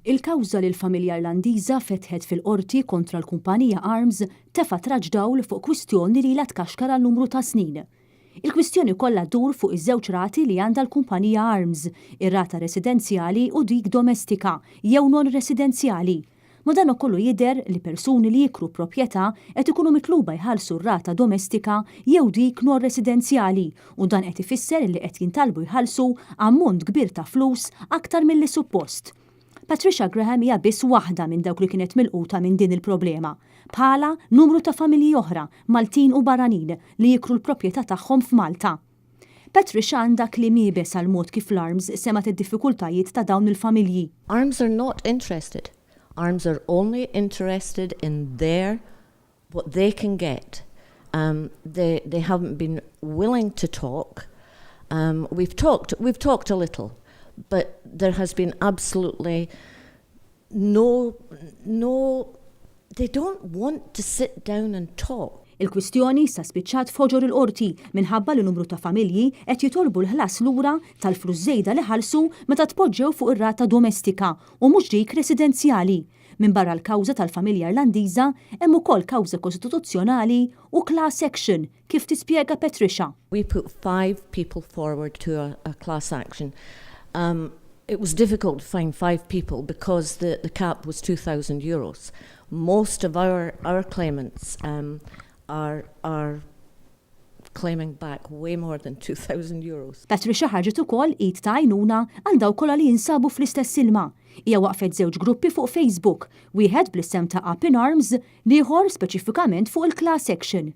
Il-kawża li l-familja Irlandiża fetħet fil-qorti kontra l-kumpanija Arms tefgħet raġ dawl fuq kwistjoni li ilha tkaxkar għal numru ta' snin. Il-kwistjoni kollha dur fuq iż-żewġ rati li għandha l-kumpanija Arms, ir-rata residenzjali u dik domestika jew non residenzjali. Ma dan ukollu jidher li persuni li jikru proprjetà qed ikunu mitluba jħallsu r-rata domestika jew dik non residenzjali u dan qed ifisser li qed jintalbu jħallsu ammont kbir ta' flus aktar milli suppost. Patricia Graham hija biss waħda minn dawk li kienet milquta minn din il-problema, bħala numru ta' familji oħra, Maltin u barranin, li jikru l-proprjetà tagħhom f'Malta. Patricia għandha kliem iebes għal mod kif l-Arms semat id-diffikultajiet ta' dawn il-familji. Arms are not interested. Arms are only interested in what they can get. They haven't been willing to talk. We've talked a little. But there has been absolutely no, they don't want to sit down and talk. Il-kwistjoni sa spiċċat foġor il-qorti minħabba li numru ta' familji qed jitolbu l-ħlas lura tal-flus żejda li ħalsu meta tpoġġew fuq ir-rata domestika u mhux dik residenzjali. Min barra l-kawża tal-familja Irlandiża hemm ukoll kawża kostituzzjonali u class action kif tispjega Patricia. We put 5 people forward to a class action. It was difficult to find 5 people because the cap was €2,000. Most of our claimants are claiming back way more than €2,000. Patricia ħarġet ukoll id ta' għajnuna għal dawk kollha li jinsabu fl-istess ilma. Hija waqfet żewġ gruppi fuq Facebook, wieħed bl-isem ta' Up in Arms li ieħor speċifikament fuq il-class action.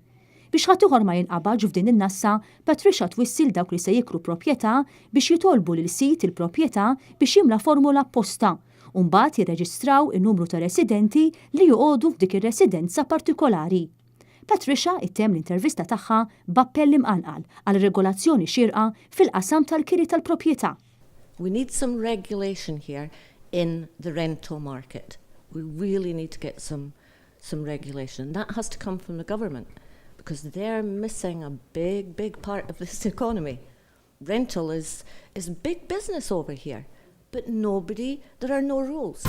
Biex ħadd ma jinqabadx f'din in-nassa, Patricia twissil dawk li se jikru proprjetà biex jitolbu lil sit il-proprjetà biex jimla formula apposta u mbagħad jirreġistraw in-numru ta' residenti li joqogħdu f'dik ir-residenza partikolari. Patricia ittemm l-intervista tagħha b'appell imqanqal għal regolazzjoni xierqa fil-qasam tal-kiri tal-proprjetà. We need some regulation here in the rental market. We really need to get some regulation. That has to come from the government. Because they're missing a big part of this economy. Rental is big business over here, but there are no rules.